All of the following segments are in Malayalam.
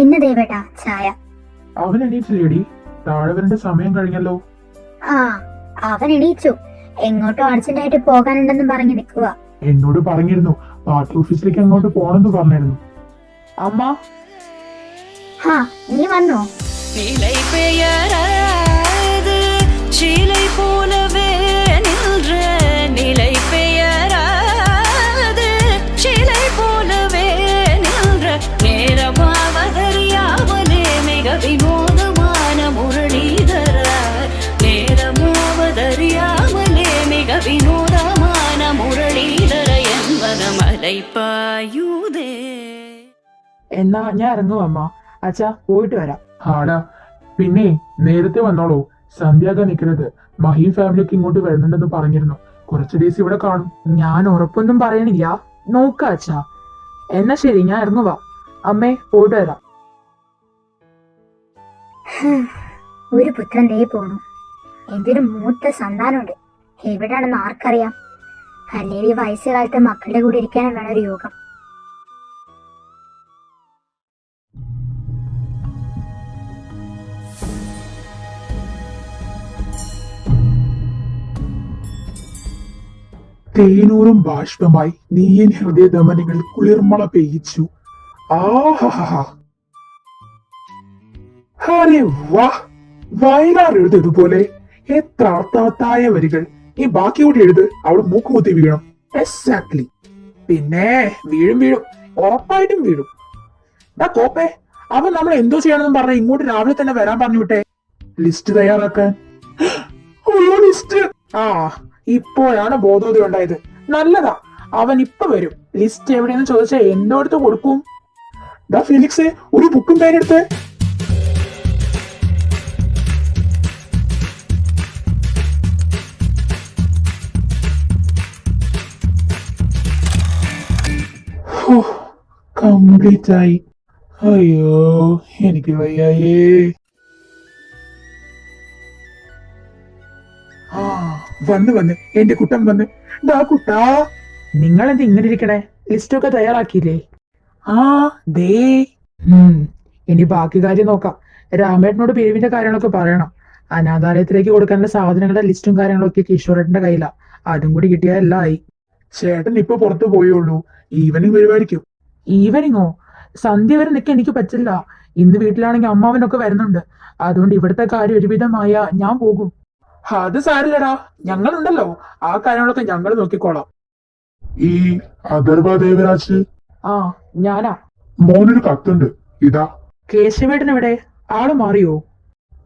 ഇന്ന് ദേവേട്ടാ ചായ. അവൻ എണീറ്റില്ലേടി? താഴെ വരേണ്ട സമയം കഴിഞ്ഞല്ലോ. ആ, അവൻ എണീച്ചു. എങ്ങോട്ടോ അർജന്റായിട്ട് പോകാനുണ്ടെന്ന് പറഞ്ഞു നിൽക്കുക. എന്നോട് പറഞ്ഞിരുന്നു പാർട്ടി ഓഫീസിലേക്ക് അങ്ങോട്ട് പോണെന്ന് പറഞ്ഞിരുന്നു. അമ്മ, ഹാ, നീ വന്നോ? நிலை பெயராது சிலை போலவே நின்ற நிலை பெயராது சிலை போலவே நின்ற நேரமாவதறியாமலே மிக வினோதமான முரளிதர நேரமாவதறியாமலே மிக வினோதமான முரளிதர என்பன மலைப்பாயுதே. എന്നാ ഞാൻ ഇറങ്ങും അമ്മ. അച്ഛാ, പോയിട്ട് വരാം. ആടാ, പിന്നെ നേരത്തെ വന്നോളൂ. സന്ധ്യാക നിൽക്കരുത്. മഹീം ഫാമിലിക്ക് ഇങ്ങോട്ട് വരുന്നുണ്ടെന്ന് പറഞ്ഞിരുന്നു. കുറച്ച് ഡേയ്സ് ഇവിടെ കാണും. ഞാൻ ഉറപ്പൊന്നും പറയണില്ല, നോക്ക അച്ഛാ. എന്നാ ശരി, ഞാൻ ഇറങ്ങുവാ. അമ്മേ, പോയിട്ട് വരാം. ഒരു പുത്രൻ ദേ പോണു. എന്തൊരു മൂത്ത സന്താനമുണ്ട്. എവിടെയാണെന്ന് ആർക്കറിയാം? അല്ലെങ്കിൽ വയസ്സുകാലത്ത് മക്കളുടെ കൂടെ ഇരിക്കാനും വേണം ഒരു യോഗം. തേനൂറും ബാഷ്പമായി നീയൻ ഹൃദയധമനികൾ കുളിർമള പെയ്യിച്ചു. ആഹാ, അരെ വാ, വയലാർ എഴുതതുപോലെ എത്ര അർത്ഥവത്തായ വരികൾ. ഈ ബാക്കി കൂടി എഴുത്, അവൾ മൂക്കുമുത്തി വീഴണം. എക്സാക്ട്ലി. പിന്നെ വീഴും വീഴും, ഉറപ്പായിട്ടും വീഴും. കോപ്പേ, അവൻ നമ്മൾ എന്തോ ചെയ്യണമെന്ന് പറഞ്ഞ ഇങ്ങോട്ട് രാവിലെ തന്നെ വരാൻ പറഞ്ഞു വിട്ടെ. ലിസ്റ്റ് തയ്യാറാക്കാൻ. ലിസ്റ്റ് ആ, ഇപ്പോഴാണ് ബോധോദയം ഉണ്ടായത്. നല്ലതാ, അവൻ ഇപ്പൊ വരും. ലിസ്റ്റ് എവിടെയെന്ന് ചോദിച്ചാൽ എന്തോ എടുത്ത് കൊടുക്കും. ദാ ഫിലിക്സേ, ഒരു ബുക്കും പേരെടുത്ത്. കംപ്ലീറ്റ് ആയി. അയ്യോ, എനിക്ക് വയ്യായേ. ആ, വന്ന് എന്റെ കുട്ടൻ വന്ന്. ഡാ കുട്ടാ, നിങ്ങളെന്ത് ഇങ്ങനെ ഇരിക്കണേ? ലിസ്റ്റൊക്കെ തയ്യാറാക്കിയില്ലേ? ആ, ദേ. ഇനി ബാക്കി കാര്യം നോക്കാം. രാമേട്ടനോട് പിരിവിന്റെ കാര്യങ്ങളൊക്കെ പറയണം. അനാഥാലയത്തിലേക്ക് കൊടുക്കാനുള്ള സാധനങ്ങളുടെ ലിസ്റ്റും കാര്യങ്ങളൊക്കെ കിഷോറേട്ടന്റെ കയ്യിലാ. അതും കൂടി കിട്ടിയാൽ എല്ലാം ആയി. ചേട്ടൻ ഇപ്പൊ പുറത്തു പോയുള്ളൂ. ഈവനിങ് വരുമായിരിക്കും. ഈവനിങ്ങോ? സന്ധ്യ വരെ നിൽക്കാൻ എനിക്ക് പറ്റില്ല. ഇന്ന് വീട്ടിലാണെങ്കിൽ അമ്മാവനൊക്കെ വരുന്നുണ്ട്. അതുകൊണ്ട് ഇവിടുത്തെ കാര്യം ഒരുവിധമായ ഞാൻ പോകും. അത് സാരില്ലടാ, ഞങ്ങളുണ്ടല്ലോ. ആ കാര്യങ്ങളൊക്കെ ഞങ്ങൾ നോക്കിക്കോളാം. ഈ അഥർവ ദേവരാജ്? ആ, ഞാനാ. മോനൊരു കത്തുണ്ട്, ഇതാ. കേശവേട്ടൻ എവിടെ? ആള് മാറിയോ?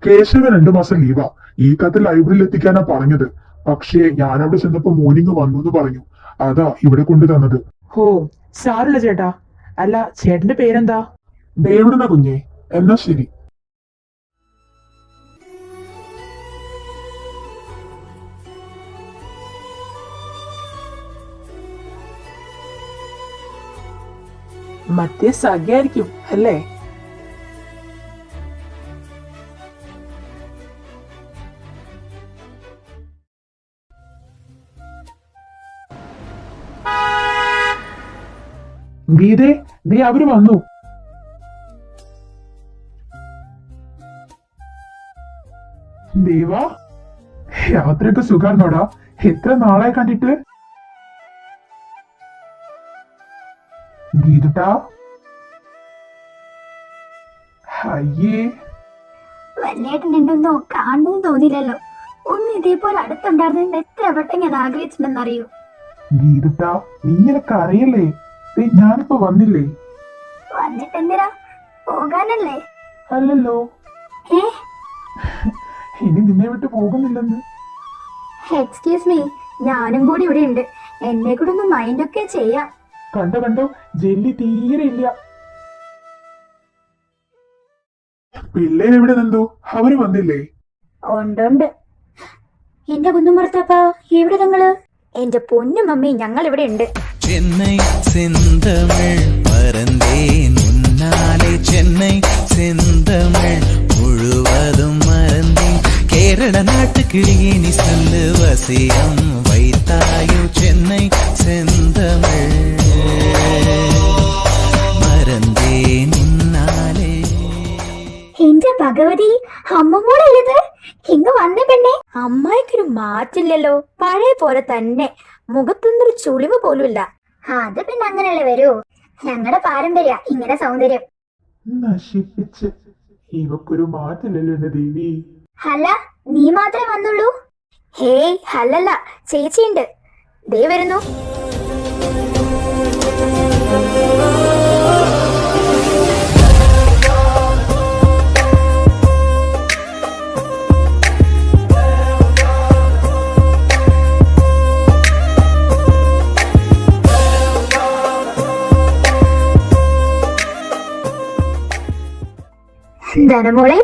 കേശവൻ 2 മാസം ലീവാ. ഈ കത്ത് ലൈബ്രറിയിൽ എത്തിക്കാനാ പറഞ്ഞത്. പക്ഷേ ഞാനവിടെ ചെന്നപ്പോ മോർണിംഗ് വന്നു എന്ന് പറഞ്ഞു. അതാ ഇവിടെ കൊണ്ടു തന്നത്. ഹോ, സാരില്ല ചേട്ടാ. അല്ല, ചേട്ടന്റെ പേരെന്താ? ദേവിടുന്ന കുഞ്ഞെ. എന്നാ ശരി. മറ്റേ സഖ്യായിരിക്കും അല്ലേ? ഗീതേ, ദേ അവര് വന്നു. ദേവാ, യാത്രയൊക്കെ സുഖാർന്നോടാ? എത്ര നാളായി കണ്ടിട്ട്. ഗീതുട്ടാ, അയ്യേ. വല്യേട്ടൻ എന്തൊന്നോ കാണുന്നു തോന്നിയില്ലല്ലോ. ഒന്നും ഇതേപോലെ അടുത്തുണ്ടായിരുന്നെന്ന് എത്ര വട്ടം ഞാൻ ആഗ്രഹിച്ചിട്ടുണ്ടെന്നറിയൂ. ഗീതുട്ടാ, നീ നിനക്ക് അറിയല്ലേ? ഞാനിപ്പോ വന്നില്ലേ? വന്നിട്ടെന്തിനാ? പോകാനല്ലേ? അല്ലല്ലോ, ഏ, ഇനി നിന്നെ വിട്ട് പോകുന്നില്ലെന്ന്. എക്സ്ക്യൂസ് മീ, ഞാനും കൂടി ഇവിടെ ഉണ്ട്. എന്നെ കൂടെ ഒന്ന് മൈൻഡ് ഒക്കെ ചെയ്യാം. കണ്ടോ, ജെല്ലി തീരെ ഇല്ല. പിള്ളേരെവിടെ നിന്നു? അവര് വന്നില്ലേ? ഉണ്ട്. എന്റെ കുന്നുമർത്തപ്പാ, എവിടെ നിങ്ങള്? എന്റെ പൊന്നു മമ്മി, ഞങ്ങൾ ഇവിടെ ഉണ്ട്. ചെന്നൈ செந்தமிழ் மறந்தேன் உன்னாலே சென்னை செந்தமிழ் முழுவதும் மறந்தேன் கேரள நாட்டுக்கிளியே நீ சொல்லு வசியம் வைத்தாயோ சென்னை செந்தமிழ் மறந்தேன் உன்னாலே അമ്മമ്മോളല്ലേ ഇങ്ങ് വന്നേ പെണ്ണെ. അമ്മായിക്കൊരു മാറ്റില്ലല്ലോ, പഴയ പോലെ തന്നെ. മുഖത്തൊന്നൊരു ചുളിവ് പോലുമില്ല. അത് പിന്നെ അങ്ങനെയല്ലേ വരൂ, ഞങ്ങളുടെ പാരമ്പര്യ ഇങ്ങനെ സൗന്ദര്യം. നശിപ്പിച്ച് ഇവക്കൊരു മാറ്റില്ലല്ലോ എന്റെ ദേവി. അല്ല, നീ മാത്രമേ വന്നുള്ളൂ? ഹേയ് അല്ലല്ല, ചേച്ചിയുണ്ട്, ദേ വരുന്നു. ധനമോളെ,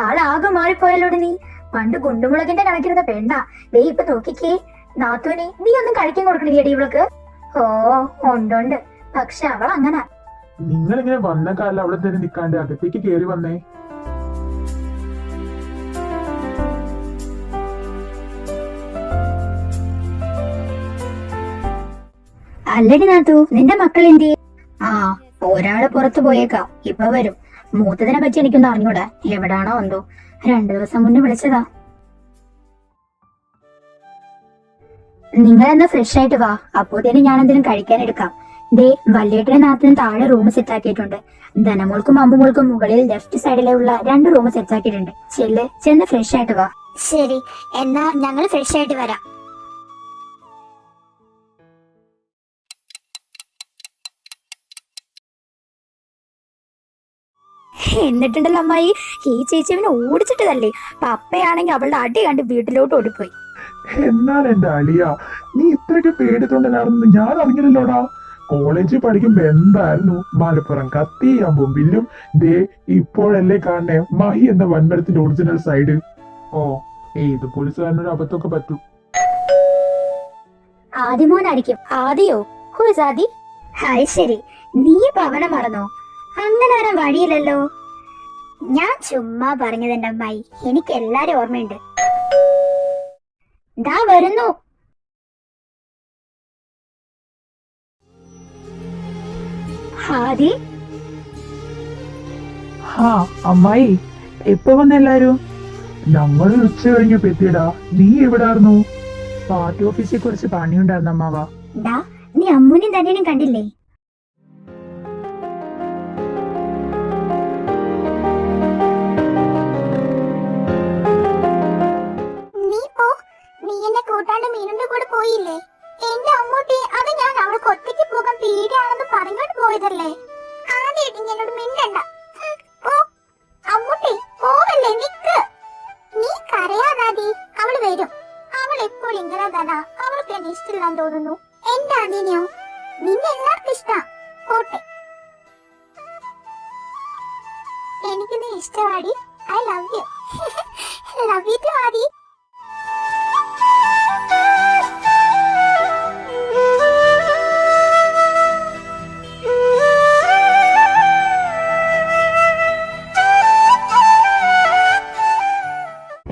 ആളാകെ മാറിപ്പോയല്ലോട് നീ. പണ്ട് ഗുണ്ടുമുളകിന്റെ കണക്കിരുന്ന പെണ്ണ, ദേ ഇപ്പൊ നോക്കിക്കേ. നാത്തൂനെ നീ ഒന്നും കഴിക്കാൻ കൊടുക്കണില്ലേടി ഇവൾക്ക്? ഓ ഉണ്ടുണ്ട്, പക്ഷെ അവൾ അങ്ങനെ. നിങ്ങളിങ്ങനെ വന്ന കാലം അവിടെ തന്നെ നിക്കാണ്ട് അകത്തേക്ക് കേറി വന്നേ. അല്ലടി നാത്തു, നിന്റെ മക്കൾ എന്തി? ആ, ഒരാള് പുറത്തു പോയേക്കാ, ഇപ്പൊ വരും. മൂത്തതിനെ പറ്റി എനിക്കൊന്നും അറിഞ്ഞൂടാ, എവിടാണോ എന്തോ. 2 ദിവസം മുന്നേ വിളിച്ചതാ. നിങ്ങൾ എന്നാ ഫ്രഷ് ആയിട്ട് വാ, അപ്പോഴത്തേനും ഞാൻ എന്തെങ്കിലും കഴിക്കാൻ എടുക്കാം. ദേ വല്യേട്ടനെ നാത്തിന് താഴെ റൂം സെറ്റ് ആക്കിയിട്ടുണ്ട്. ധനമോൾക്കും അമ്പുമോൾക്കും മുകളിൽ ലെഫ്റ്റ് സൈഡിലുള്ള 2 റൂം സെറ്റ് ആക്കിയിട്ടുണ്ട്. ചെന്ന് ഫ്രഷ് ആയിട്ട് വാ. ശരി, എന്നാ ഞങ്ങൾ ഫ്രഷ് ആയിട്ട് വരാം. എന്നിട്ടുണ്ടല്ലോ അമ്മായി, ഈ ചേച്ചി അവനെ ഓടിച്ചിട്ടതല്ലേ. പപ്പയാണെങ്കിൽ അവളുടെ അടി കണ്ട് വീട്ടിലോട്ട് ഓടിപ്പോയി. എന്നാൽ എന്റെ അളിയ, നീ ഇത്രയ്ക്ക് പേടിത്തൊണ്ടനാണെന്ന് ഞാൻ അറിഞ്ഞില്ലല്ലോടാ. കോളേജിൽ പഠിക്കുമ്പോ എന്തായിരുന്നു മലപ്പുറം കത്തിയാൻ ബൊമ്പിലും. ദേ ഇപ്പോഴല്ലേ കാണണേ മഹി എന്ന വൻമരത്തിന്റെ ഒറിജിനൽ സൈഡ്. ഓ ഏത് പോലീസുകാരനൊരു അബദ്ധമൊക്കെ പറ്റും. ആദിമോനായിരിക്കും. ആദിയോ? ഹൂസ് ആദി? ഹായ്, ശരി. നീ പവന മറന്നോ? അങ്ങനെ വരാൻ വഴിയില്ലല്ലോ. ഞാൻ ചുമ്മാ പറഞ്ഞതെന്റെ അമ്മായി, എനിക്ക് എല്ലാരും ഓർമ്മയുണ്ട്. ദാ വരുന്നു. ആദി, ഹാ അമ്മായി, എപ്പോ വന്നെല്ലാരും? ഞങ്ങൾ ഉച്ച കഴിഞ്ഞപ്പോ എത്തിയടാ. നീ എവിടായിരുന്നു? പാർട്ടി ഓഫീസിൽ കുറച്ച് പണിയുണ്ടായിരുന്നു അമ്മാവ. ദാ നീ അമ്മുനും തന്നെയും കണ്ടില്ലേ? നീ എന്നെ കൂട്ടാണ്ട് മീനുന്റെ കൂടെ പോയില്ലേ? എന്റെ അമ്മൂട്ടി, അത് ഞാൻ അവൾക്ക് ഒറ്റയ്ക്ക് പോകാൻ പേടിയാണെന്ന് പറഞ്ഞോട്ട് പോയതല്ലേ. ആദ്യമായിട്ട് എന്നോട് മിണ്ടണ്ട. ഓ അമ്മൂട്ടി, പോവല്ലേ, നിക്ക്. നീ കരയാതാതി, അവള് വരും. അവൾ എപ്പോഴും ഇങ്ങനെ തന്നെ. അവൾക്ക് എന്നെ ഇഷ്ടമില്ലാന്ന് തോന്നുന്നു. എന്റെ ആദ്യനെയോ? നിന്നെ എല്ലാവർക്കും ഇഷ്ടാ. പോട്ടെ, എനിക്ക് നീ ഇഷ്ടമാടി. I love you. Love you too Adi.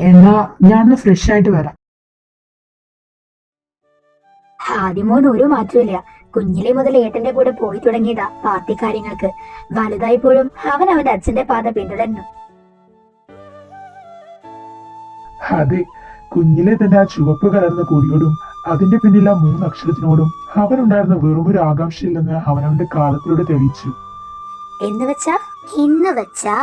എന്നാ ഞാനൊന്ന് ഫ്രഷ് ആയിട്ട് വരാം. ആദിമോൻ ഒരു മാറ്റമില്ല. കുഞ്ഞിലെ മുതൽ ഏട്ടന്റെ കൂടെ പോയി തുടങ്ങിയതാ പാർട്ടി കാര്യങ്ങൾക്ക്. വലുതായപ്പോഴും അവൻ അവന്റെ അച്ഛന്റെ പാത പിന്തുടർന്നു. അതെ, കുഞ്ഞിലെ തന്നെ ആ ചുവപ്പ് കലർന്ന കൊടിയോടും അതിന്റെ പിന്നിൽ ആ 3 അക്ഷരത്തിനോടും അവനുണ്ടായിരുന്ന വെറുമൊരു ആകാംക്ഷയില്ലെന്ന് അവനവന്റെ കാലത്തിലൂടെ തെളിയിച്ചു. എന്ന് വെച്ചാ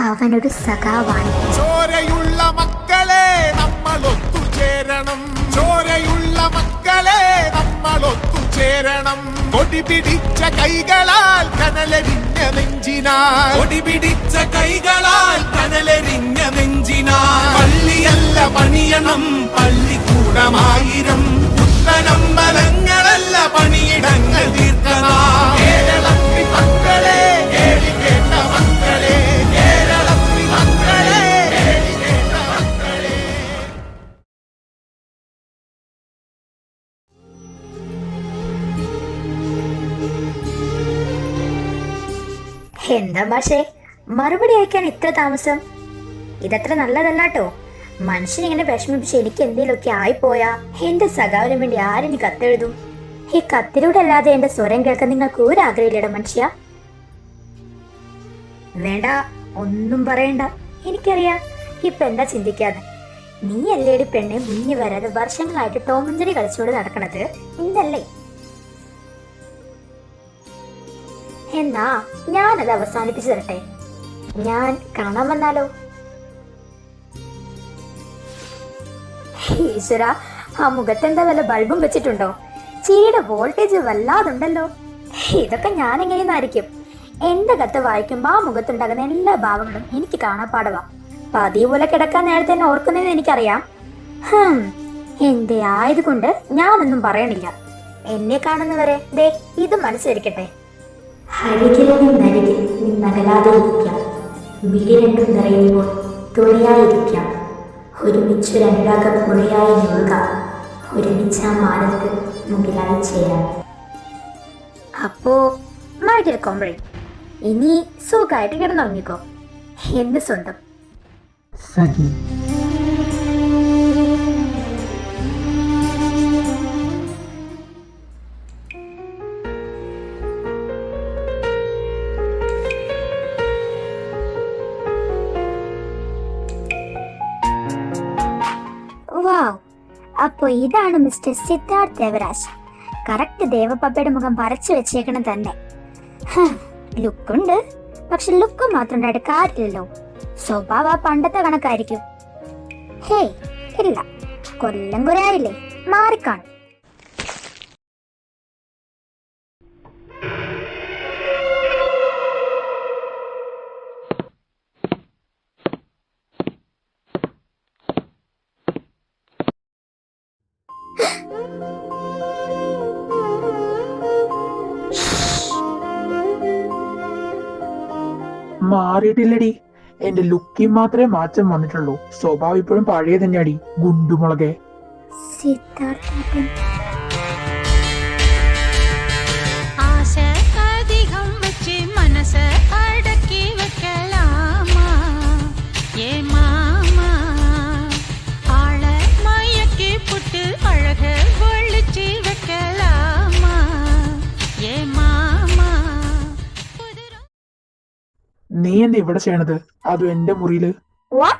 അവനൊരു സഖാവാണ്. ചോരയുള്ള മക്കളെ നമ്മൾ ഒത്തുചേരണം. ചോരയുള്ള മക്കളെ നമ്മൾ ഒത്തുചേരണം. കൊടി പിടിച്ച കൈകളാൽ കനലെരിഞ്ഞ നെഞ്ചിനാൽ. കൊടി പിടിച്ച കൈകളാൽ കനലെരിഞ്ഞ നെഞ്ചിനാൽ. പള്ളിയല്ല പണിയണം പള്ളിക്കൂടമായിരം. പുത്തനമ്പലങ്ങളല്ല പണിയിടങ്ങൾ തീർക്കണം. കേരളത്തിൽ മക്കളെ കേളി കേട്ട മക്കളെ. കേരളത്തിൽ മക്കളെ കേളി കേട്ട മക്കളെ. എന്താ പക്ഷേ മറുപടി അയക്കാൻ ഇത്ര താമസം? ഇതത്ര നല്ലതല്ലാട്ടോ. മനുഷ്യനിങ്ങനെ വിഷമിപ്പിച്ച് എനിക്ക് എന്തെങ്കിലുമൊക്കെ ആയിപ്പോയാ എന്റെ സഖാവിന് വേണ്ടി ആരെനി കത്തെഴുതും? ഈ കത്തിലൂടെ അല്ലാതെ എന്റെ സ്വരം കേൾക്കാൻ നിങ്ങൾക്ക് ഒരാഗ്രഹമില്ലട മനുഷ്യ. വേണ്ട, ഒന്നും പറയണ്ട. എനിക്കറിയാം ഇപ്പൊ എന്താ ചിന്തിക്കാതെ. നീ അല്ലേടി പെണ്ണെ മുന്നിൽ വരാതെ വർഷങ്ങളായിട്ട് ടോമഞ്ചറി കളിച്ചോട് നടക്കണത് ഇന്നല്ലേ? എന്നാ ഞാനത് അവസാനിപ്പിച്ചു തരട്ടെ. ഞാൻ കാണാൻ വന്നാലോ? ഈശ്വര, ആ മുഖത്തെന്താ വല്ല ബൾബും വെച്ചിട്ടുണ്ടോ? ചിരിയുടെ വോൾട്ടേജ് വല്ലാതുണ്ടല്ലോ. ഇതൊക്കെ ഞാൻ എങ്ങനെയെന്നായിരിക്കും? എന്റെ കത്ത് വായിക്കുമ്പോ ആ മുഖത്തുണ്ടാകുന്ന എല്ലാ ഭാവങ്ങളും എനിക്ക് കാണാപ്പാടവാ. പതിവ് പോലെ കിടക്കാൻ നേരത്തെ തന്നെ ഓർക്കുന്നതെന്ന് എനിക്കറിയാം. എന്റെ ആയതുകൊണ്ട് ഞാനൊന്നും പറയണില്ല. എന്നെ കാണുന്നവരെ ദേ ഇത് മനസ്സിലിരിക്കട്ടെ. അരികിൽ നിന്നരികിൽ നിന്നകലാതെ ഇരിക്കാം, വിളി രണ്ടും നിറയുമ്പോൾ തുണയായിരിക്കാം, ഒരുമിച്ചൊരു അനുരാഗം പുഴയായി മുഴുകാം, ഒരുമിച്ച മാനത്ത് മുകിലായി ചേരാം. അപ്പോ മൈ ഡിയർ കോംറേഡ്, ഇനി സുഖമായിട്ട് കിടന്നുറങ്ങിക്കോ. എന്റെ സ്വന്തം സഖി. വാവ്, അപ്പൊ ഇതാണ് മിസ്റ്റർ സിദ്ധാർത്ഥ് ദേവരാജ്. കറക്റ്റ് ദേവപ്പയുടെ മുഖം വരച്ചു വെച്ചേക്കണം തന്നെ. ലുക്കുണ്ട്, പക്ഷെ ലുക്ക് മാത്രം ഉണ്ടായിട്ട് കാര്യമില്ലല്ലോ. സ്വഭാവ പണ്ടത്തെ കണക്കായിരിക്കും. ഹേയ് ഇല്ല, കൊല്ലം കുരായില്ലേ, മാറിക്കാണും. മാറിയിട്ടില്ലടി, എന്റെ ലുക്കിൽ മാത്രമേ മാറ്റം വന്നിട്ടുള്ളൂ. സ്വഭാവം ഇപ്പോഴും പഴയ തന്നെയാടി, ഗുണ്ടുമുളകെ. സിദ്ധാർത്ഥൻ ആശ അധികം വെച്ച് മനസ്സ് അടക്കി വെക്കലാമാ ഏ മാമാ, ആള മയക്കി പുട്ട് അഴക ഒളിച്ച് വെക്കലാമാ ഏ മാമാ. നീ എന്താ ഇവിടെ ചെയ്യണത്? അതും എന്റെ മുറിയില്. What?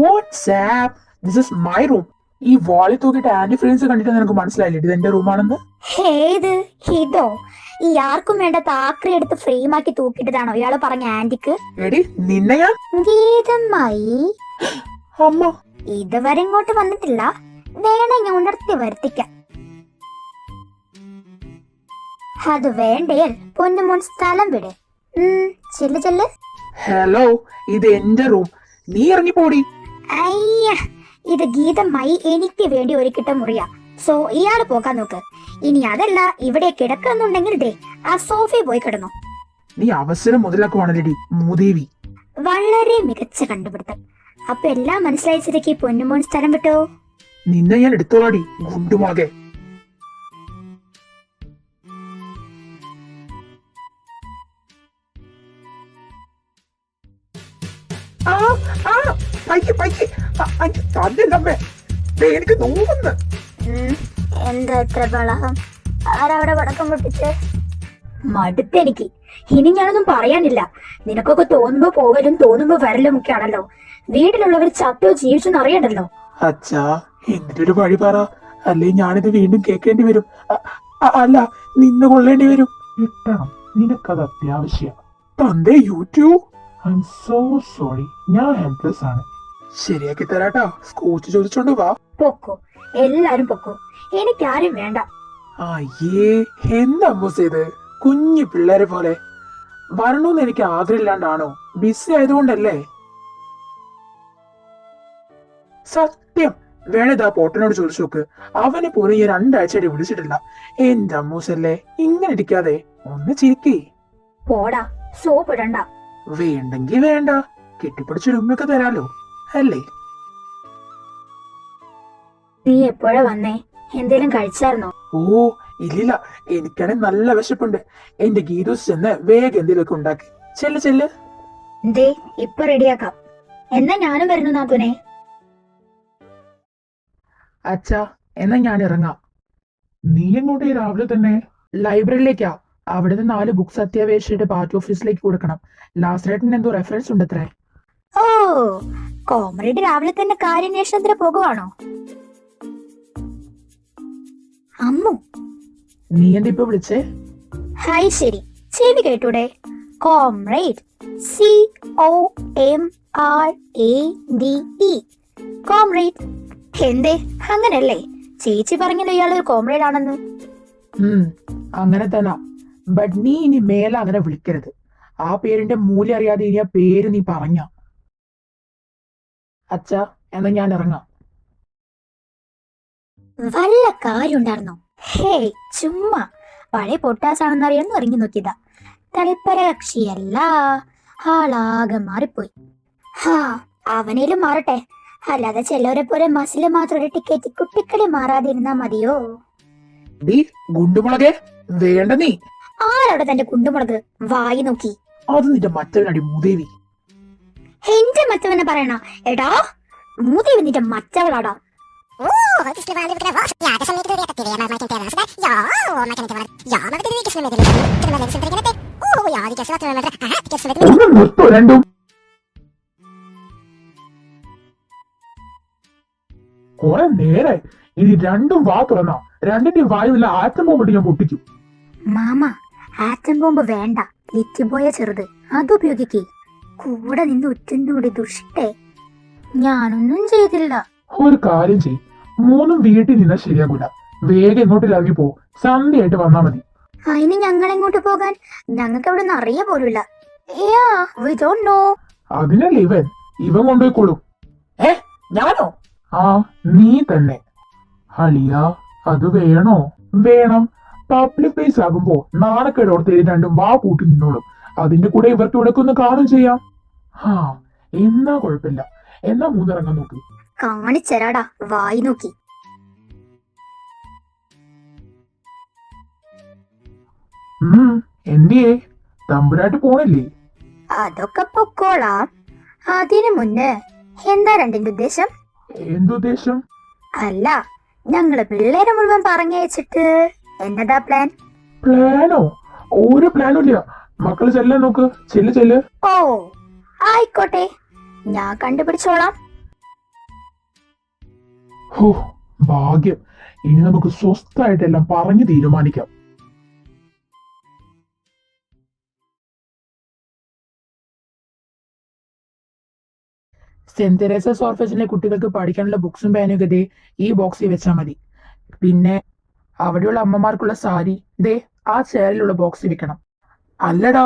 WhatsApp, this is my room. ഈ വാളിൽ തൂക്കിയിട്ട് ആന്റി ഫ്രണ്ട്സ് കണ്ടിട്ട് നിനക്ക് മനസ്സിലായില്ലേ ഇത് എന്റെ റൂമാണെന്ന്? ഏത് ഇതോ? ഈ ആർക്കും വേണ്ട ആക്രി എടുത്ത് ഫ്രെയിമാക്കി തൂക്കിട്ടതാണോ ഇയാള് പറഞ്ഞ ആന്റിക്ക്? എടി നിന്നെ ഞാൻ. ഗീതമായി അമ്മ ഇതുവരെ ഇങ്ങോട്ട് വന്നിട്ടില്ല, വേണേ ഞാൻ ഉണർത്തി വരുത്തിക്കാം. അത് വേണ്ടേൽ പൊന്നുമോൻ സ്ഥലം വിട്. ചെല്ല് ചെല്ല്. ഹലോ, ഇത് എന്റെ റൂം, നീ ഇറങ്ങിപ്പോടി. അയ്യ, ഇത് ഗീതമായി എനിക്ക് വേണ്ടി ഒരുക്കിട്ട മുറിയാ. സോ ഇയാള് പോകാൻ നോക്ക്. ഇനി അതല്ല ഇവിടെ കിടക്കുന്നുണ്ടെങ്കിൽ ദേ ആ സോഫയിൽ പോയി കിടന്നു. നീ അവസരം മുതലാക്കുവാണല്ലേടി മൂദേവി. വളരെ മികച്ച കണ്ടുപിടുത്തം. അപ്പൊ എല്ലാം മനസ്സിലായ സ്ഥിതിക്ക് പൊന്നുമോൻ സ്ഥലം വിട്ടോ? നിന്നെ ഞാൻ എടുത്തോളാടി ഗുണ്ടുമുളകെ. എനിക്ക് നോവുന്നു. എന്താ എത്ര ബളഹം? ആരവിടെ പടക്കം പൊട്ടിച്ച്? മടുത്തെനിക്ക്. ഇനി ഞാനൊന്നും പറയാനില്ല. നിനക്കൊക്കെ തോന്നുമ്പോ പോവലും തോന്നുമ്പോ വരലും ഒക്കെ ആണല്ലോ. വീട്ടിലുള്ളവർ ചത്തോ ജീവിച്ചെന്ന് അറിയണ്ടല്ലോ. അച്ഛാ, എന്നിട്ടൊരു വഴി പറ, അല്ലേ ഞാനിത് വീണ്ടും കേൾക്കേണ്ടി വരും. അല്ല, നിന്ന് കൊള്ളേണ്ടി വരും. കിട്ടണം, നിനക്കത് അത്യാവശ്യം. തന്റെ YouTube. I M so sorry, ഞാൻ ഹെൽപ്ലെസ് ആണ്. ശരിയാക്കി തരാട്ടാ. സ്കൂച്ച് ചോദിച്ചോണ്ട് വാ. പൊക്കോ, എല്ലാരും പൊക്കോ, എനിക്കാരും വേണ്ട. അയ്യേ, എന്താ അമ്മൂസ് ഇത്? കുഞ്ഞു പിള്ളേരെ പോലെ. വരണോന്ന് എനിക്ക് ആഗ്രഹമില്ലാണ്ടാണോ? ബിസി ആയതുകൊണ്ടല്ലേ? സത്യം, വേണേതാ പോട്ടനോട് ചോദിച്ചു നോക്ക്. അവനെ പോലും ഈ 2 ആഴ്ചയായിട്ട് വിളിച്ചിട്ടില്ല. എന്റെ അമ്മൂസല്ലേ, ഇങ്ങനെ ഇരിക്കാതെ ഒന്ന് ചിരിക്കേ. പോടാ, സോപ്പ് ഇടണ്ട. വേണ്ടെങ്കി വേണ്ട, കെട്ടിപ്പിടിച്ചൊരു ഉമ്മയൊക്കെ തരാലോ, അല്ലേ? നീ എപ്പോഴാ വന്നേ? എന്തേലും കഴിച്ചായിരുന്നോ? ഓ ഇല്ലില്ല, എനിക്കാണെ നല്ല വിശപ്പുണ്ട്. എന്റെ ഗീതൂസ് ചെന്ന് വേഗം എന്തെങ്കിലുമൊക്കെ ഉണ്ടാക്കി. ചെല്ല് ചെല്ല്. ദേ ഇപ്പൊ റെഡിയാക്കാം. എന്നാ ഞാനും വരുന്നു നാത്തൂനെ. അച്ഛാ, എന്നാ ഞാൻ ഇറങ്ങാം. നീ എങ്ങോട്ടേ രാവിലെ തന്നെ? ലൈബ്രറിയിലേക്കാ. അവിടുന്ന് 4 ബുക്സ് അത്യാവശ്യമായിട്ട് പാർട്ടി ഓഫീസിലേക്ക് കൊടുക്കണം. ലാസ്റ്റ് റേറ്റിന് എന്തോ റെഫറൻസ് ഉണ്ട് അത്രേ. ഓ, കോമ്രേഡ് രാവിലെ തന്നെ കാര്യാന്വേഷണത്തിന് പോകുവാണോ? അമ്മു, നീ എന്താ ഇപ്പൊ വിളിച്ചേ? ഹായ്, ശരി, ചെവി കേട്ടൂടെ? Comrade, COMRADE, comrade. എന്തേ അങ്ങനല്ലേ? ചേച്ചി പറഞ്ഞല്ലോ ഇയാളൊരു കോമ്രേഡ് ആണെന്ന്. അങ്ങനെ തന്നെ. ബട്ട് നീ ഇനി മേലെ അങ്ങനെ വിളിക്കരുത്. ആ പേരിന്റെ മൂല്യം അറിയാതെ ഇനി ആ പേര് നീ പറഞ്ഞ. അച്ഛാ, എന്നാ ഞാൻ ഇറങ്ങാം. വല്ല കാര്യം ഉണ്ടായിരുന്നോ? ഹേയ്, ചുമ്മാ പഴയ പൊട്ടാസാണെന്ന് അറിയാന്ന് ഇറങ്ങി നോക്കിയതാ. തൽപര കക്ഷിയല്ല, ആളാകെ മാറിപ്പോയി. ഹാ, അവനേലും മാറട്ടെ. അല്ലാതെ ചിലവരെ പോലെ മസില് മാത്രം ഒരു ടിക്കറ്റ് കുട്ടിക്കളി മാറാതിരുന്നാ മതിയോ? ഡീ ഗുണ്ടുമുളകെ, വേണ്ട നീ. ആരവിടെ തന്റെ കുണ്ടുമുളക്? വായി നോക്കി. അത് നിന്റെ മറ്റവനടി മൂദേവി. എന്റെ മറ്റവനെ പറയണ? എടാ മൂദേവി നിന്റെ മറ്റവളാടാ. ഒന്ന് നിർത്തോ രണ്ടും. കുറെ നേരെ ഇനി രണ്ടും വാ തുറന്നാ രണ്ടിന്റെ വായുവില്ല ആറ്റം ബോംബ് ഞാൻ പൊട്ടിക്കും. മാമ, ആറ്റം ബോംബ് വേണ്ട, ലിറ്റിബോയ ചെറുത് അതുപയോഗിക്കേ. കൂടെ നിന്ന് ഉറ്റുന്നൂടി ദുഷ്ടേ. ഞാനൊന്നും ചെയ്തില്ല. ഒരു കാര്യം ചെയ്, മൂന്നും വീട്ടിൽ നിന്നാ ശരിയാകൂല. വേഗം ഇങ്ങോട്ട് ഇറങ്ങി പോ. സന്ധ്യയായിട്ട് വന്നാ മതി. അതിന് ഞങ്ങൾ എങ്ങോട്ട് പോകാൻ? ഞങ്ങൾക്ക് അവിടെ നിന്ന് അറിയ പോലുമില്ല. അതിനല്ലേ ഇവൻ കൊണ്ടുപോയിക്കോളും. ഞാനോ? ആ, നീ തന്നെ. അളിയ, അത് വേണോ? വേണം. പബ്ലിക് പ്ലേസ് ആകുമ്പോ നാണക്കേടോർത്ത് രണ്ടും വാ പൂട്ടി നിന്നോളും. അതിന്റെ കൂടെ ഇവർക്ക് ഇവിടെ ഒന്ന് കാണും ചെയ്യാം. ഹാ, എന്നാ കുഴപ്പമില്ല. എന്നാ മൂന്നിറങ്ങാൻ നോക്ക്. കാണിച്ചരാടാ, വായി നോക്കി. എന്തിയേ തമ്പുരാട്ട് പോണില്ലേ? അതൊക്കെ പൊക്കോളാം. അതിനു മുന്നേ എന്താ രണ്ടിന്റെ ഉദ്ദേശം? എന്തുദ്ദേശം? അല്ല, ഞങ്ങള് പിള്ളേരെ മുഴുവൻ പറഞ്ഞയച്ചിട്ട് എന്നതാ പ്ലാൻ? പ്ലാനോ? ഒരു പ്ലാനും ഇല്ല. മക്കള് ചെല്ലാൻ നോക്ക്. ചെല്ല്. ഓ, ആയിക്കോട്ടെ, ഞാൻ കണ്ടുപിടിച്ചോളാം. ഹോ, ഭാഗ്യം. ഇനി നമുക്ക് സ്വസ്ഥായിട്ടെല്ലാം പറഞ്ഞു തീരുമാനിക്കാം. സെന്റ് തെരേസസ് ഓർഫനേജിലെ കുട്ടികൾക്ക് പഠിക്കാനുള്ള ബുക്സും പേനും ഒക്കെ ദേ ഈ ബോക്സിൽ വെച്ചാൽ മതി. പിന്നെ അവിടെയുള്ള അമ്മമാർക്കുള്ള സാരി ദേ ആ ചെയറിലുള്ള ബോക്സിൽ വെക്കണം. അല്ലടാ,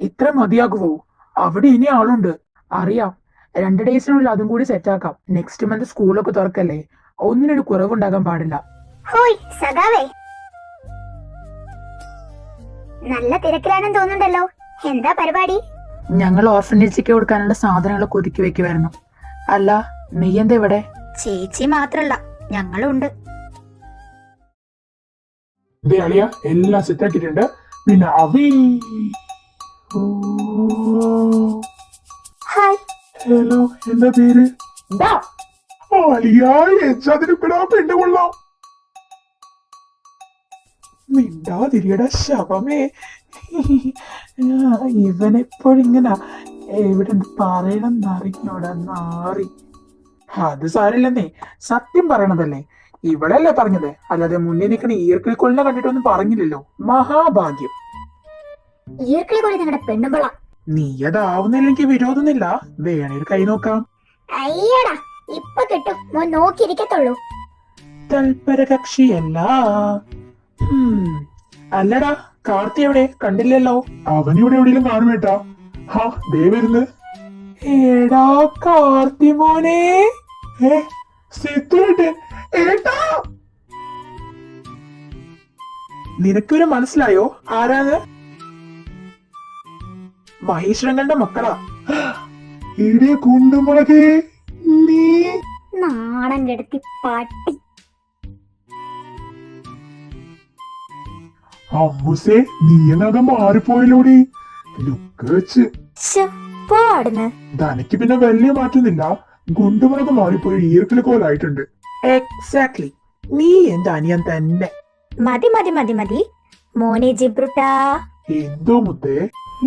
ഇത്ര മതിയാകുവോ? അവിടെ ഇനി ആളുണ്ട്. അറിയാം. 2 ഡേയ്സിനുള്ളിൽ അതും കൂടി സെറ്റാക്കാം. നെക്സ്റ്റ് മന്ത് സ്കൂളൊക്കെ തുറക്കല്ലേ, ഒന്നിനൊരു കുറവുണ്ടാകാൻ പാടില്ല. ഹോയ് സഖാവേ, നല്ല തിരക്കിലാണെന്ന് തോന്നുന്നുണ്ടല്ലോ. എന്താ പരിപാടി? ഞങ്ങൾ ഓർഫനേജിലേക്ക് കൊടുക്കാനുള്ള സാധനങ്ങളൊക്കെ ഒതുക്കി വെക്കുമായിരുന്നു. അല്ല, നീ എന്താ ഇവിടെ? ചേച്ചി മാത്രല്ല, ഞങ്ങളുണ്ട്. അളിയ, എല്ലാം സെറ്റാക്കിയിട്ടുണ്ട്. പിന്നെ ഹായ്. ഹലോ, എന്താ പേര്? അളിയാതിരിക്കടാ പെണ്ണ് കൊള്ളാം. മിണ്ടാതിരിയടാ ശവമേ. ഇവനെപ്പോഴിങ്ങനെ എവിടെ പറയണം എന്നറിഞ്ഞോടാ നാറി. അത് സാരില്ലെന്നേ, സത്യം പറയണതല്ലേ. ഇവളല്ലേ പറഞ്ഞത്, അല്ലാതെ മുന്നേ നിൽക്കണ ഈർക്കിളിക്കൊള്ളിനെ കണ്ടിട്ടൊന്നും പറഞ്ഞില്ലല്ലോ. മഹാഭാഗ്യം. ഈർക്കിളിക്കൊള്ളി നിങ്ങളുടെ പെണ്ണുമ്പള. നീ അതാവുന്നില്ലെങ്കിൽ വിരോധമൊന്നുമില്ല. വേണേ ഒരു കൈ നോക്കാം. അയ്യടാ, ഇപ്പൊ കിട്ടും. മോൻ നോക്കിയിരിക്കത്തുള്ളൂ. തൽപര കക്ഷിയല്ല. അല്ലടാ, കാർത്തി എവിടെ? കണ്ടില്ലല്ലോ. അവനിവിടെ എവിടെയെങ്കിലും കാണുമേട്ടാ. ഹാ, ദേ വരുന്നു. ഏടാ കാർത്തി മോനെ. ഏട്ടാ, നിനക്കൊരു മനസ്സിലായോ ആരാന്ന്? മഹേശ്വരങ്ങളുടെ മക്കളാ. ഇവിടെ കുണ്ടുമുളകേ, നീ നാണം കെടുത്തി പട്ടി. അമ്മുസേ, നീ എന്നൊക്കെ മാറിപ്പോയല്ലോടി. ലുക്ക് വെച്ച് പോടുന്ന്. തനിക്ക് പിന്നെ വലിയ മാറ്റൊന്നുമില്ല. ഗുണ്ടുമുളക് മാറിപ്പോയി ഈർക്കിളി കോലായിട്ടുണ്ട്. എക്സാക്ട്ലി. നീ എന്റെ അനിയൻ തന്നെ. മതി മതി മതി മതി. മോനെ ജിബ്രുട്ടാ, എന്തോ മുത്തേ?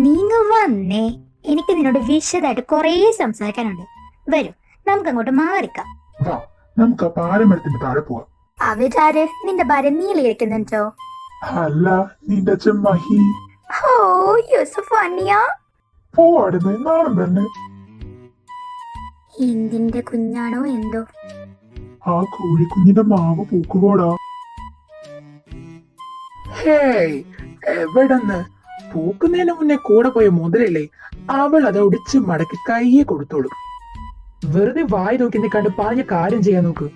നീങ്ങ വന്നേ. എനിക്ക് നിന്നോട് വിശദമായിട്ട് കുറേ സംസാരിക്കാനുണ്ട്. വരൂ, നമുക്ക് അങ്ങോട്ട് മാറിക്കാം. വാ, നമുക്ക് ആ പാരമരത്തിന്റെ താഴെ പോവാം. അവരാര്? നിന്റെ ഭാര്യ നീളിയിരിക്കുന്നുണ്ടോ? അല്ല, നിന്റെ അച്ഛൻ മഹി. ഓ യൂസുഫ് അനിയാ, പോവാടുന്ന് നാളെ തന്നെ. എന്തിന്റെ കുഞ്ഞാണോ എന്തോ. ആ കോഴിക്കുഞ്ഞിന്റെ മാവ് പൂക്കുപോടാ. ഹേയ്, എവിടെന്ന്? പൂക്കുന്നതിന് മുന്നേ കൂടെ പോയ മുതലല്ലേ, അവൾ അത് ഒടിച്ച് മടക്കി കയ്യെ കൊടുത്തോളും. വെറുതെ വായി നോക്കി നിൽക്കാണ്ട് പറഞ്ഞ കാര്യം ചെയ്യാൻ നോക്ക്.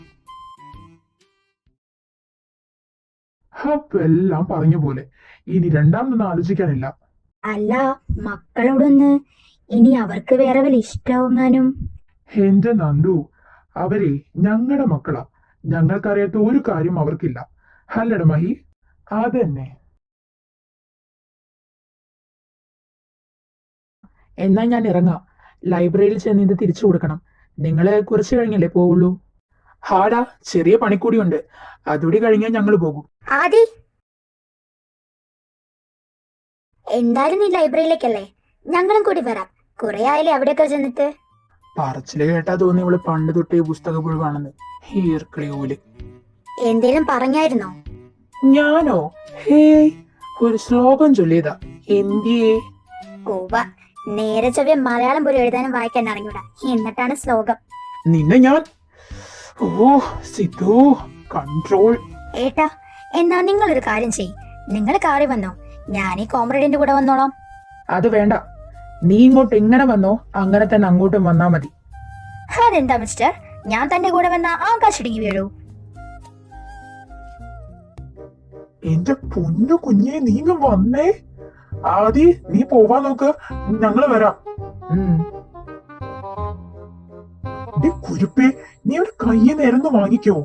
അപ്പൊ എല്ലാം പറഞ്ഞ പോലെ ഇനി രണ്ടാമതൊന്നും ആലോചിക്കാനില്ല. അല്ല, മക്കളോടൊന്ന് ഇനി അവർക്ക് വേറെ വല്ല ഇഷ്ടമെങ്ങാനും. എന്റെ നന്ദു, അവരെ ഞങ്ങളുടെ മക്കളാ. ഞങ്ങൾക്കറിയാത്ത ഒരു കാര്യം അവർക്കില്ല. അല്ലട മഹി? അതന്നെ. എന്നാ ഞാൻ ഇറങ്ങാം. ലൈബ്രറിയിൽ ചെന്ന് ഇത് തിരിച്ചു കൊടുക്കണം. നിങ്ങള് കുറച്ച് കഴിഞ്ഞല്ലേ പോവുള്ളൂ? ഹാടാ, ചെറിയ പണിക്കൂടിയുണ്ട്. അതുകൂടി കഴിഞ്ഞാൽ ഞങ്ങൾ പോകും. ആദി, എന്തായാലും നീ ലൈബ്രറിയിലേക്കല്ലേ, ഞങ്ങളും കൂടി വരാം. കുറെ ആയാലേ അവിടെയൊക്കെ ചെന്നിട്ട്. പറച്ചില് കേട്ടാ തോന്നി ഇവള് പണ്ട് തൊട്ടേ പുസ്തക പുഴുവാണെന്ന്. ഈർക്കിളിയോല്. എന്തേലും പറഞ്ഞായിരുന്നോ? ഞാനോ? ഹേയ്, ഒരു ശ്ലോകം ചൊല്ലിയതാ. എന്തിയേ? ഓവ, നേരെ ചൊവ്വ മലയാളം പോലും എഴുതാനും വായിക്കാൻ അറിഞ്ഞൂടാ, എന്നിട്ടാണ് ശ്ലോകം. നിന്നെ ഞാൻ... ഓ സിദ്ധു, കൺട്രോൾ. ഏട്ടാ, എന്നാ നിങ്ങളൊരു കാര്യം ചെയ്യ്. നിങ്ങൾ കാറി വന്നോ, ഞാൻ ഈ കോമ്രേഡിന്റെ കൂടെ വന്നോളാം. അത് വേണ്ട. നീ ഇങ്ങോട്ട് എങ്ങനെ വന്നോ അങ്ങനെ തന്നെ അങ്ങോട്ടും വന്നാ മതി. അതെന്താ മിസ്റ്റർ, ഞാൻ തന്റെ കൂടെ വന്ന ആകാശിടിങ്ങി വീഴൂ. എന്റെ പൊന്നു കുഞ്ഞെ, നീങ്ങ വന്നേ. ആദി, നീ പോവാൻ നോക്ക്, ഞങ്ങള് വരാം. കുരുപ്പേ, നീ അവന്റെ കയ്യിൽ നേരന്ന് വാങ്ങിക്കോ.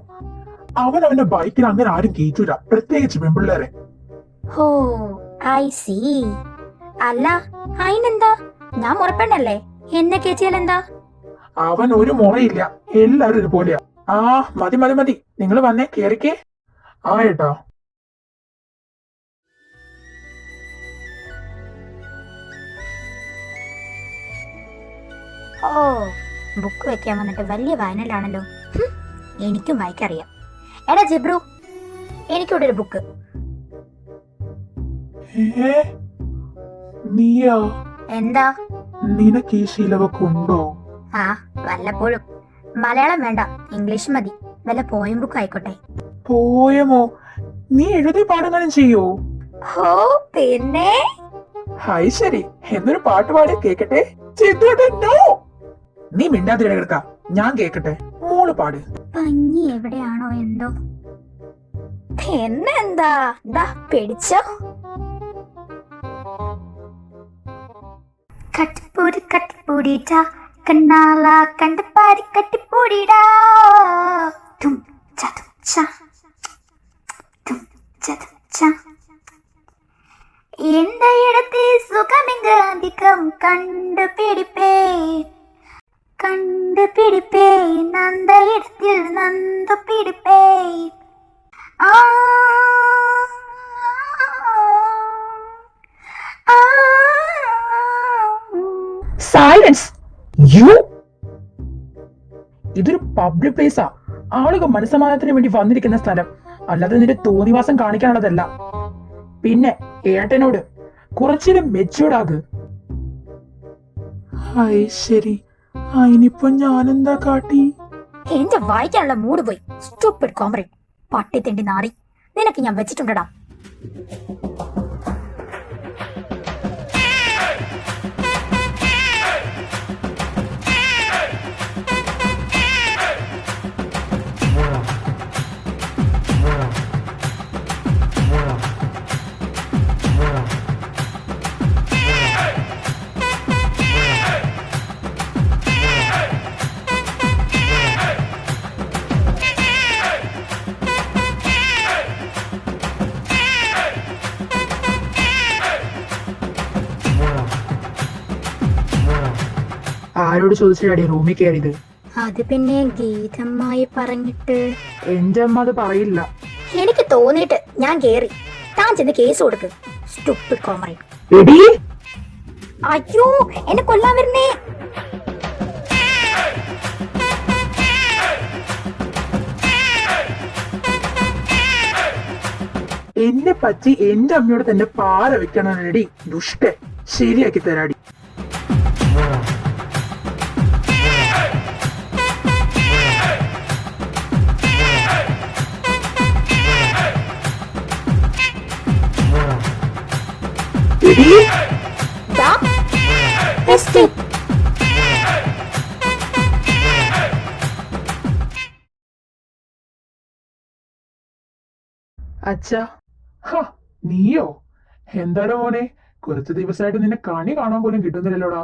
അവൻ അവന്റെ ബൈക്കിൽ അങ്ങനെ ആരും കേറ്റൂല, പ്രത്യേകിച്ച് പെൺപിള്ളേരെ. ഓ ഐ സി. അല്ല, അതിനെന്താ, ഞാൻ മുറപ്പെണ്ണല്ലേ, എന്നെ കേറ്റിയാൽ എന്താ? അവൻ ഒരു മുറയില്ല, എല്ലാരും ഇതുപോലെയാ. ആ മതി മതി മതി, നിങ്ങൾ വന്നേ, കേറിക്കേ. ആ ഏട്ടാ. ഓ, ബുക്ക് വെക്കാൻ വന്നിട്ട് വലിയ വായനയിലാണല്ലോ. എനിക്കും വായിക്കറിയാം. എടാ ജിബ്രു, എനിക്കിവിടെ ഒരു ബുക്ക്. നീയാ? എന്താ? നിനക്ക് ഈ ശീലമൊക്കെ ഉണ്ടോ? ആ, വല്ലപ്പോഴും. മലയാളം വേണ്ട, ഇംഗ്ലീഷ് മതി. വല്ല പോയം ബുക്ക് ആയിക്കോട്ടെ. പോയമോ? നീ എഴുതി പാടുകയും ചെയ്യോ? ഓ പിന്നെ. ഹായ്, ശരി, എന്നൊരു പാട്ട് പാടി കേക്കട്ടെ. നോ, നീ മിണ്ടാതിരി കിടക്ക, ഞാൻ കേക്കട്ടെ. മോള് പാട്. ഭംഗി എവിടെയാണോ എന്തോ. പിന്നെന്താ, ദാ പിടിച്ചോ. കട്ടിപ്പൂടി കട്ടിപ്പൂടിടാ, കണ്ണാല കണ്ടപ്പാരി കട്ടിപ്പൂടിടാ. തും ചതും ച, തും ചതും ച. எந்த இடத்தில் சுகமிங்கு அதிகம் கண்டுபிடிப்பேன், கண்டுபிடிப்பேன், அந்த இடத்தில் நந்து பிடிப்பேன். ஆ, ஆ, സൈലൻസ്. യു, ഇതൊരു പബ്ലിക് പ്ലേസാ. ആളുകൾ മനസ്സമാധാനത്തിന് വേണ്ടി വന്നിരിക്കുന്ന സ്ഥലം, അല്ലാതെ നിന്റെ തോന്നിവാസം കാണിക്കാനുള്ളതല്ല. പിന്നെ ഏട്ടനോട് കുറച്ചേരം മെച്ചൂർഡാക്. ശരി, അതിനിപ്പോ ഞാനെന്താ കാട്ടി? എന്റെ വായിക്കാനുള്ള മൂഡ് പോയി. സ്റ്റുപ്പിഡ് കോമ്രേഡ്, പട്ടി തെണ്ടി നാറി, നിനക്ക് ഞാൻ വെച്ചിട്ടുണ്ടടാ. ആരോട് ചോദിച്ചാടി റൂമിൽ കയറിയത്? അത് പിന്നെ ഗീതമ്മായി പറഞ്ഞിട്ട്. എന്റെ അമ്മ അത് പറയില്ല. എനിക്ക് തോന്നിയിട്ട് ഞാൻ കേറി. താൻ ചെന്ന് കേസ് കൊടുക്ക്. Stupid comrade. എടി അയ്യോ, എന്നെ കൊല്ലാൻ വരുന്നേ. എന്നെ പറ്റി എന്റെ അമ്മയോട് തന്നെ പാര വെക്കണടി ദുഷ്ട. ശരിയാക്കി തരാടി. എടി ദാ, escape. അച്ഛാ. ഹ, നീയോ? എന്താടാ മോനെ, കുറച്ച് ദിവസമായിട്ട് നിന്നെ കണി കാണാൻ പോലും കിട്ടുന്നില്ലല്ലോടാ.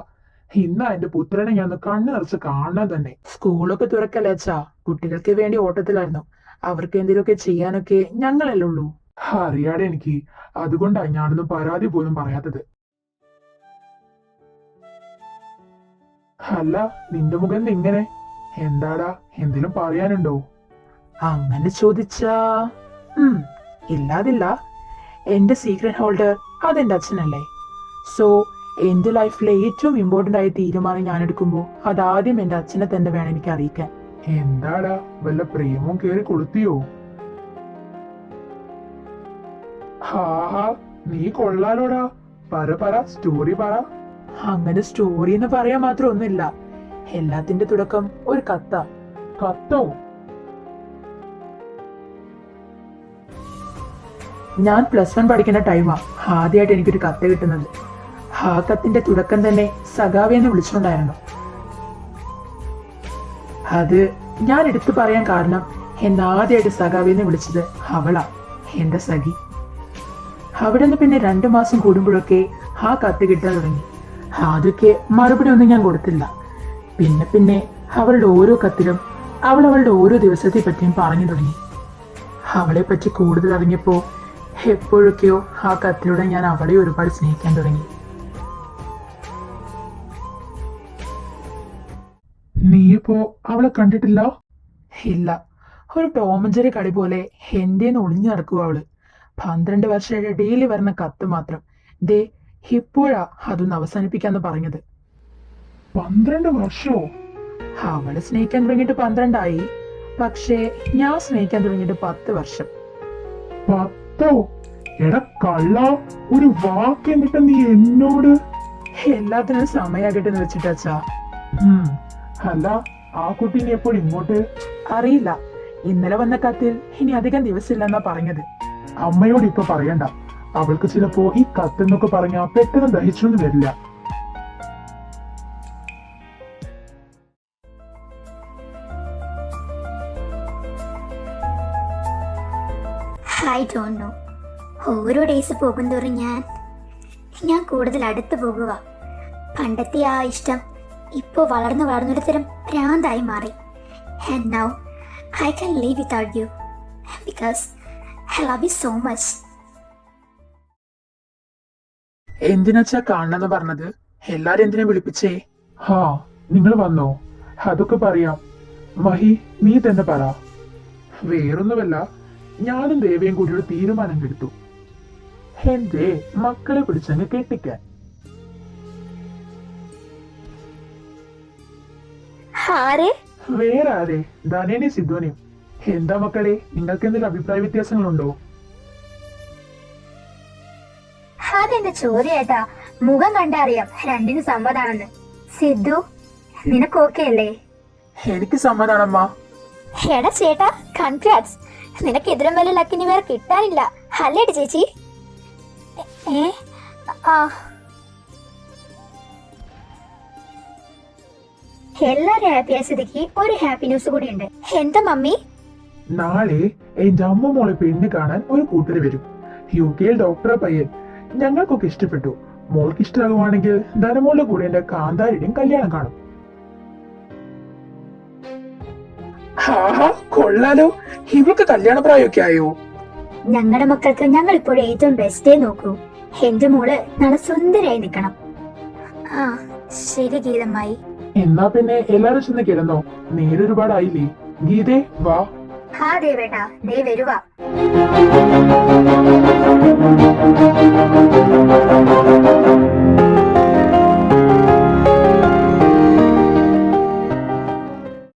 ഇന്നാ എന്റെ പുത്രനെ ഞാൻ കണ്ണു നിറച്ച് കാണാൻ തന്നെ. സ്കൂളൊക്കെ തുറക്കല്ലേ അച്ഛാ, കുട്ടികൾക്ക് വേണ്ടി ഓട്ടത്തിലായിരുന്നു. അവർക്ക് എന്തെങ്കിലുമൊക്കെ ചെയ്യാനൊക്കെ ഞങ്ങളല്ലേ ഉള്ളൂ. അറിയാടെ എനിക്ക്, അതുകൊണ്ടാ ഞാനൊന്നും പരാതി പോലും പറയാത്തത്. അല്ല, നിന്റെ മുഖം ഇങ്ങനെ, എന്താടാ, എന്തെങ്കിലും പറയാനുണ്ടോ? അങ്ങനെ ചോദിച്ചാ ഇല്ലാതില്ല. എന്റെ സീക്രട്ട് ഹോൾഡർ അതെന്റെ അച്ഛനല്ലേ. സോ എന്റെ ലൈഫിലെ ഏറ്റവും ഇമ്പോർട്ടന്റ് ആയ തീരുമാനം ഞാൻ എടുക്കുമ്പോ അതാദ്യം എന്റെ അച്ഛനെ തന്നെ വേണം എനിക്ക് അറിയിക്കാൻ. എന്താടാ, വല്ല പ്രേമവും കേറി കൊളുത്തിയോ? ഹാ, നീ കൊള്ളാലോടാ. പറ സ്റ്റോറി പറ. അങ്ങനെ സ്റ്റോറി എന്ന് പറയാൻ മാത്രം ഒന്നുമില്ല. എല്ലാത്തിന്റെ തുടക്കം ഒരു കത്താ. കത്തോ? ഞാൻ +1 പഠിക്കുന്ന ടൈമാ ആദ്യമായിട്ട് എനിക്കൊരു കത്ത് കിട്ടുന്നത്. ആ കത്തിന്റെ തുടക്കം തന്നെ സഖാവേന്ന് വിളിച്ചുകൊണ്ടായിരുന്നു. അത് ഞാൻ എടുത്തു പറയാൻ കാരണം എന്നെ ആദ്യമായിട്ട് സഖാവേന്ന് വിളിച്ചത് അവളാ, എന്റെ സഖി. അവിടെ നിന്ന് പിന്നെ 2 മാസം കൂടുമ്പോഴൊക്കെ ആ കത്ത് കിട്ടാൻ തുടങ്ങി. ആദ്യമൊക്കെ മറുപടി ഒന്നും ഞാൻ കൊടുത്തില്ല. പിന്നെ അവളുടെ ഓരോ കത്തിലും അവളുടെ ഓരോ ദിവസത്തെ പറ്റിയും പറഞ്ഞു തുടങ്ങി. അവളെ പറ്റി കൂടുതൽ അറിഞ്ഞപ്പോ എപ്പോഴൊക്കെയോ ആ കത്തിലൂടെ ഞാൻ അവളെ ഒരുപാട് സ്നേഹിക്കാൻ തുടങ്ങി. നീയിപ്പോ അവളെ കണ്ടിട്ടില്ല? ഇല്ല. ഒരു ടോം ആൻഡ് ജെറി കളി പോലെ എന്റേന്ന് ഒളിഞ്ഞു നടക്കുക അവള്. 12 വർഷമായിട്ട് ഡെയിലി വരുന്ന കത്ത് മാത്രം. ദേ ഇപ്പോഴാ അതൊന്ന് അവസാനിപ്പിക്കാന്ന് പറഞ്ഞത്. 12 വർഷോ? അവള് സ്നേഹിക്കാൻ തുടങ്ങിയിട്ട് 12 ആയി. പക്ഷേ ഞാൻ സ്നേഹിക്കാൻ തുടങ്ങിയിട്ട് 10 വർഷം. 10? എടാ കള്ള, ഒരു വാക്ക് എന്നിട്ട് നീ എന്നോട്. എല്ലാത്തിനും സമയാകട്ടെ എന്ന് വെച്ചിട്ടാച്ചാ. അല്ല, ആ കുട്ടീനെ എപ്പോൾ ഇങ്ങോട്ട്? അറിയില്ല. ഇന്നലെ വന്ന കത്തിൽ ഇനി അധികം ദിവസമില്ലെന്നാ പറഞ്ഞത്. അമ്മയോട് ഇപ്പൊ പറയണ്ട. അവൾക്ക് ചിലപ്പോ ഈ കത്തെന്നൊക്കെ പറഞ്ഞാ പെട്ടെന്ന് ദഹിച്ചൊന്നും വരില്ല. I don't know. ഓരോ ഡേയ്സ് പോകുന്തോറും ഞാൻ കൂടുതൽ അടുത്ത് പോകുക. പണ്ടത്തെ ആ ഇഷ്ടം ഇപ്പോൾ വളർന്നൊരു തരം ഭ്രാന്തായി മാറി. And now I can leave without you because I love you so much. എന്തിനാച്ചാ കാണണമെന്ന് പറഞ്ഞത്? എല്ലാരും എന്തിനാ വിളിപ്പിച്ചേ? ഹാ, നിങ്ങൾ വന്നോ? അതൊക്കെ പറയാം. മഹി, നീ തന്നെ പറ. വേറൊന്നുമല്ല, ഞാനും ദേവയും കൂടി ഒരു തീരുമാനം എടുത്തു. എന്റെ മക്കളെ പിടിച്ചങ്ങ് കെട്ടിക്കാൻ. വേറെ ആരെ? ധനേനെ സിദ്ധുവിനെയും. എന്താ മക്കളെ, നിങ്ങൾക്ക് എന്തെങ്കിലും അഭിപ്രായ വ്യത്യാസങ്ങളുണ്ടോ? അതെന്റെ ചോദ്യേട്ടാ, മുഖം കണ്ടറിയാം രണ്ടിനും സമ്മതാണെന്ന്. സിദ്ധു, നിനക്ക് ഓക്കെ അല്ലേ? എനിക്ക് സമ്മതാണമ്മ. എടാ ചേട്ടാ, കൺഗ്രാറ്റ്സ്. നിനക്ക് ഇതിലും വലിയ ലക്കിനി വേറെ കിട്ടാനില്ല അല്ലേടി ചേച്ചി? എല്ലാരും ഹാപ്പി ആയ സ്ഥിതിക്ക് ഒരു ഹാപ്പി ന്യൂസ് കൂടി ഉണ്ട്. എന്താ മമ്മി? നാളെ എന്റെ അമ്മ മോളെ പെണ്ണ് കാണാൻ ഒരു കൂട്ടര് വരും. UK ഡോക്ടറെ പയ്യൻ. ഞങ്ങൾക്കൊക്കെ ഇഷ്ടപ്പെട്ടു. മോൾക്ക് ഇഷ്ടമാകുവാണെങ്കിൽ ധനമോളുടെ കൂടെ എന്റെ കാന്താരിയുടെയും കല്യാണം കാണും. കൊള്ളാലോ, ഇവൾക്ക് കല്യാണ പ്രായമൊക്കെ ആയോ? ഞങ്ങളുടെ മക്കൾക്ക് ഞങ്ങൾ ഇപ്പോഴും ഏറ്റവും ബെസ്റ്റേ നോക്കൂ. എന്റെ മോള് നല്ല സുന്ദരായി നിക്കണം. ആ ശരി ഗീതമായി. എന്നാ പിന്നെ എല്ലാരും ചെന്ന് കിടന്നോ? നേരൊരുപാടായില്ലേ. ഗീതേ വാ. ആ ദേവേട്ടാ, ദേ വരുവാ.